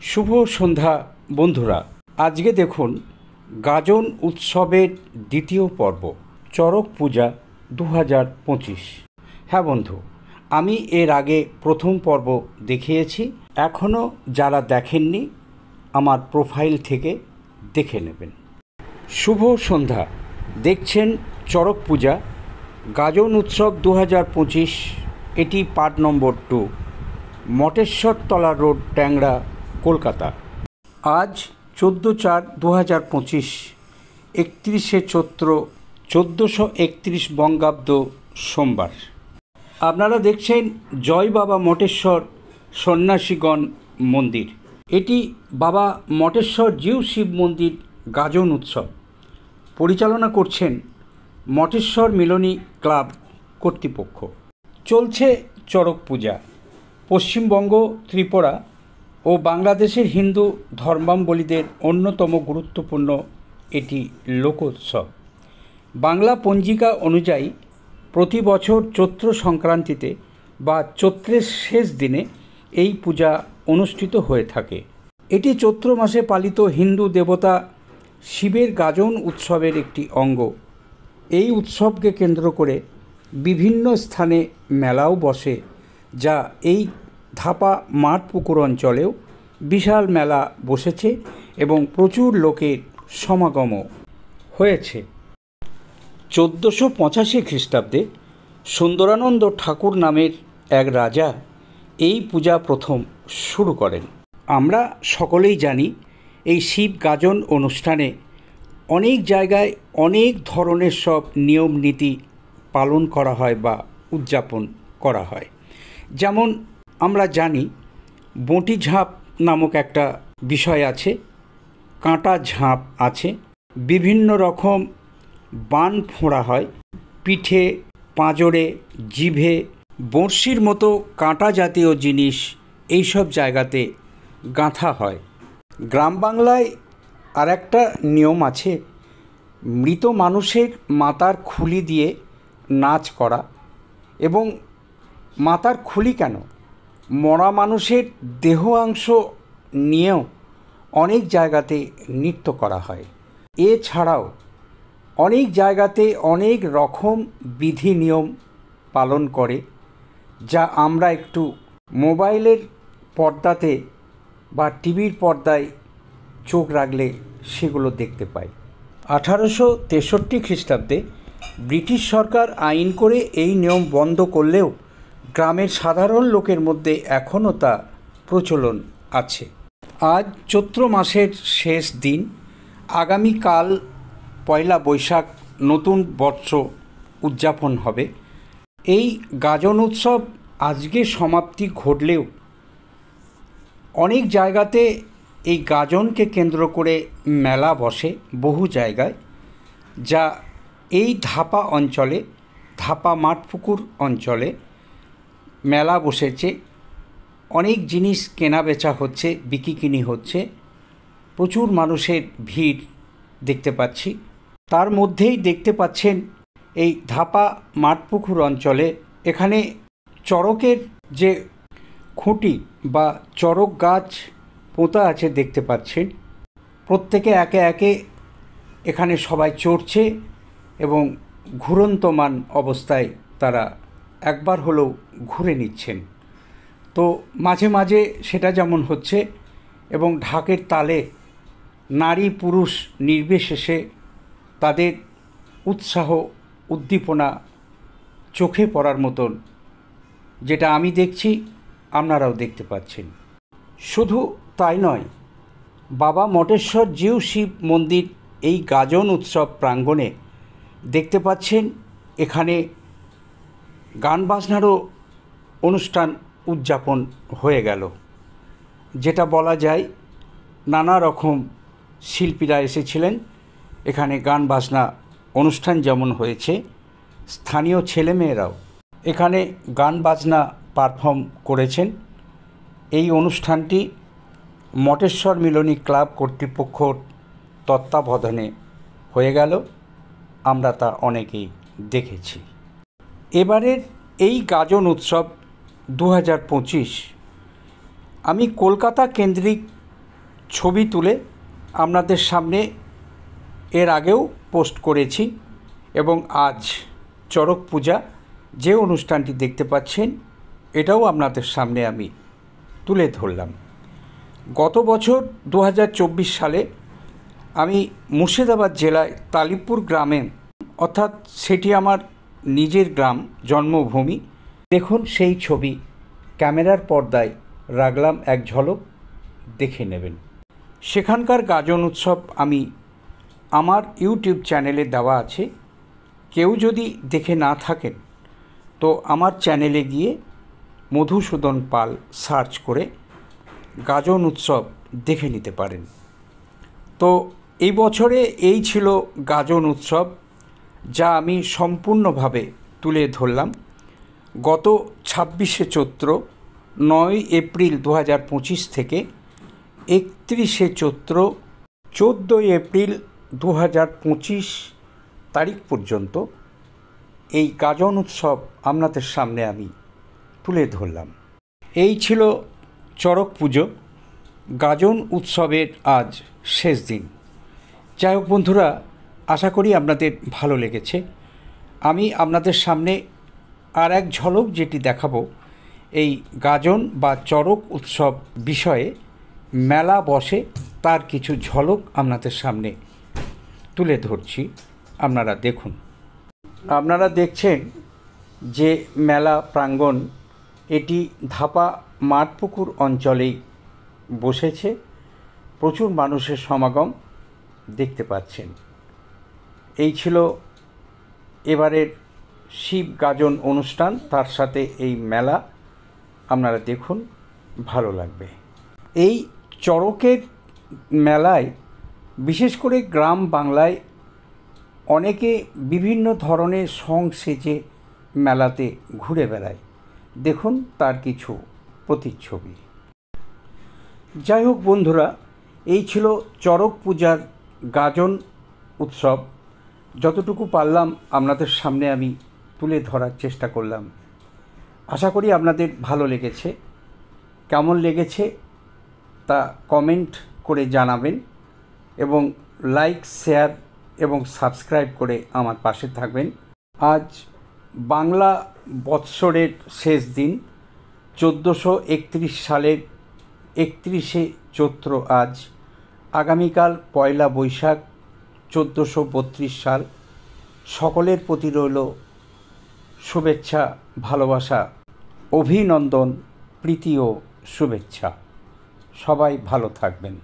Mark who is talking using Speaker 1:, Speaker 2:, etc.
Speaker 1: শুভ সন্ধ্যা বন্ধুরা। আজকে দেখুন গাজন উৎসবের দ্বিতীয় পর্ব, চড়ক পূজা 2025। হ্যাঁ বন্ধু, আমি এর আগে প্রথম পর্ব দেখিয়েছি। এখনও যারা দেখেননি আমার প্রোফাইল থেকে দেখে নেবেন। শুভ সন্ধ্যা। দেখছেন চড়ক পূজা গাজন উৎসব 2025। এটি পার্ট নম্বর 2, মটেশ্বরতলা রোড, ট্যাংরা, কলকাতা। আজ 14/4/2025, 31শে চৈত্র 1431 বঙ্গাব্দ, সোমবার। আপনারা দেখছেন জয় বাবা মটেশ্বর সন্ন্যাসীগণ মন্দির। এটি বাবা মটেশ্বর জিউ শিব মন্দির গাজন উৎসব পরিচালনা করছেন মটেশ্বর মিলনী ক্লাব কর্তৃপক্ষ। চলছে চড়ক পূজা। পশ্চিমবঙ্গ, ত্রিপুরা ও বাংলাদেশের হিন্দু ধর্মাবলম্বীদের অন্যতম গুরুত্বপূর্ণ এটি লোকোৎসব। বাংলা পঞ্জিকা অনুযায়ী প্রতি বছর চৈত্র সংক্রান্তিতে বা চৈত্রের শেষ দিনে এই পূজা অনুষ্ঠিত হয়ে থাকে। এটি চৈত্র মাসে পালিত হিন্দু দেবতা শিবের গাজন উৎসবের একটি অঙ্গ। এই উৎসবকে কেন্দ্র করে বিভিন্ন স্থানে মেলাও বসে, যা এই ধাপা মাঠপুকুর অঞ্চলেও বিশাল মেলা বসেছে এবং প্রচুর লোকের সমাগমও হয়েছে। 1485 খ্রিস্টাব্দে সুন্দরানন্দ ঠাকুর নামের এক রাজা এই পূজা প্রথম শুরু করেন। আমরা সকলেই জানি এই শিব গাজন অনুষ্ঠানে অনেক জায়গায় অনেক ধরনের সব নিয়ম নীতি পালন করা হয় বা উদযাপন করা হয়। যেমন আমরা জানি বঁটি ঝাঁপ নামক একটা বিষয় আছে, কাঁটা ঝাঁপ আছে, বিভিন্ন রকম বান ফোঁড়া হয় পিঠে, পাঁজরে, জিভে, বড়শির মতো কাঁটা জাতীয় জিনিস এইসব জায়গাতে গাঁথা হয়। গ্রাম বাংলায় আর একটা নিয়ম আছে, মৃত মানুষের মাথার খুলি দিয়ে নাচ করা। এবং মাথার খুলি কেন, মরা মানুষের দেহ অংশ নিয়েও অনেক জায়গাতে নৃত্য করা হয়। এছাড়াও অনেক জায়গাতে অনেক রকম বিধি নিয়ম পালন করে, যা আমরা একটু মোবাইলের পর্দাতে বা টিভির পর্দায় চোখ রাখলে সেগুলো দেখতে পাই। 1863 খ্রিস্টাব্দে ব্রিটিশ সরকার আইন করে এই নিয়ম বন্ধ করলেও গ্রামের সাধারণ লোকের মধ্যে এখনও তা প্রচলন আছে। আজ চৈত্র মাসের শেষ দিন। আগামীকাল পয়লা বৈশাখ নতুন বর্ষ উদযাপন হবে। এই গাজন উৎসব আজকে সমাপ্তি ঘটলেও অনেক জায়গাতে এই গাজনকে কেন্দ্র করে মেলা বসে বহু জায়গায়, যা এই ধাপা অঞ্চলে, ধাপা মাঠপুকুর অঞ্চলে মেলা বসেছে। অনেক জিনিস কেনা বেচা হচ্ছে, বিকিকিনি হচ্ছে, প্রচুর মানুষের ভিড় দেখতে পাচ্ছি। তার মধ্যেই দেখতে পাচ্ছেন এই ধাপা মাঠপুকুর অঞ্চলে এখানে চড়কের যে খুঁটি বা চড়ক গাছ পোঁতা আছে দেখতে পাচ্ছেন। প্রত্যেকে একে একে এখানে সবাই চড়ছে এবং ঘুরন্তমান অবস্থায় তারা একবার হলেও ঘুরে নিচ্ছেন। তো মাঝে মাঝে সেটা যেমন হচ্ছে এবং ঢাকের তালে নারী পুরুষ নির্বিশেষে তাদের উৎসাহ উদ্দীপনা চোখে পড়ার মতন, যেটা আমি দেখছি আপনারাও দেখতে পাচ্ছেন। শুধু তাই নয়, বাবা মটেশ্বর জিউ শিব মন্দির এই গাজন উৎসব প্রাঙ্গণে দেখতে পাচ্ছেন এখানে গান বাজনারও অনুষ্ঠান উদযাপন হয়ে গেল, যেটা বলা যায় নানা রকম শিল্পীরা এসেছিলেন এখানে। গান বাজনা অনুষ্ঠান যেমন হয়েছে, স্থানীয় ছেলেমেয়েরাও এখানে গান বাজনা পারফর্ম করেছেন। এই অনুষ্ঠানটি মটেশ্বর মিলনী ক্লাব কর্তৃপক্ষর তত্ত্বাবধানে হয়ে গেল, আমরা তা অনেকেই দেখেছি। এবারের এই গাজন উৎসব 2025 আমি কলকাতা কেন্দ্রিক ছবি তুলে আপনাদের সামনে এর আগেও পোস্ট করেছি এবং আজ চড়ক পূজা যে অনুষ্ঠানটি দেখতে পাচ্ছেন এটাও আপনাদের সামনে আমি তুলে ধরলাম। গত বছর 2024 সালে আমি মুর্শিদাবাদ জেলায় তালিপুর গ্রামে, অর্থাৎ সেটি আমার নিজের গ্রাম, জন্মভূমি। দেখুন সেই ছবি ক্যামেরার পর্দায় রাখলাম, এক ঝলক দেখে নেবেন। সেখানকার গাজন উৎসব আমি আমার ইউটিউব চ্যানেলে দেওয়া আছে, কেউ যদি দেখে না থাকেন তো আমার চ্যানেলে গিয়ে মধুসূদন পাল সার্চ করে গাজন উৎসব দেখে নিতে পারেন। তো এই বছরে এই ছিল গাজন উৎসব, যা আমি সম্পূর্ণভাবে তুলে ধরলাম। গত 26শে চৈত্র, 9 এপ্রিল 2025 থেকে 31শে চৈত্র 14 এপ্রিল 2025 তারিখ পর্যন্ত এই গাজন উৎসব আপনাদের সামনে আমি তুলে ধরলাম। এই ছিল চড়ক পুজো, গাজন উৎসবের আজ শেষ দিন। যাই হোক বন্ধুরা, আশা করি আপনাদের ভালো লেগেছে। আমি আপনাদের সামনে আর এক ঝলক যেটি দেখাবো, এই গাজন বা চড়ক উৎসব বিষয়ে মেলা বসে তার কিছু ঝলক আপনাদের সামনে তুলে ধরছি, আপনারা দেখুন। আপনারা দেখছেন যে মেলা প্রাঙ্গণ, এটি ধাপা মাঠপুকুর অঞ্চলেই বসেছে। প্রচুর মানুষের সমাগম দেখতে পাচ্ছেন। এই ছিল এবারের শিব গাজন অনুষ্ঠান, তার সাথে এই মেলা। আপনারা দেখুন, ভালো লাগবে। এই চড়কের মেলায় বিশেষ করে গ্রাম বাংলায় অনেকে বিভিন্ন ধরনের সং সেজে মেলাতে ঘুরে বেড়ায়। দেখুন তার কিছু প্রতিচ্ছবি। যাই হোক বন্ধুরা, এই ছিল চড়ক পূজার গাজন উৎসব। যতটুকু পারলাম আপনাদের সামনে আমি তুলে ধরার চেষ্টা করলাম। আশা করি আপনাদের ভালো লেগেছে। কেমন লেগেছে তা কমেন্ট করে জানাবেন এবং লাইক, শেয়ার এবং সাবস্ক্রাইব করে আমার পাশে থাকবেন। আজ বাংলা বৎসরের শেষ দিন, 1431 সালের 31শে চৈত্র আজ। আগামীকাল পয়লা বৈশাখ 1432 সাল। সকলের প্রতি রইল শুভেচ্ছা, ভালোবাসা, অভিনন্দন, প্রীতি ও শুভেচ্ছা। সবাই ভালো থাকবেন।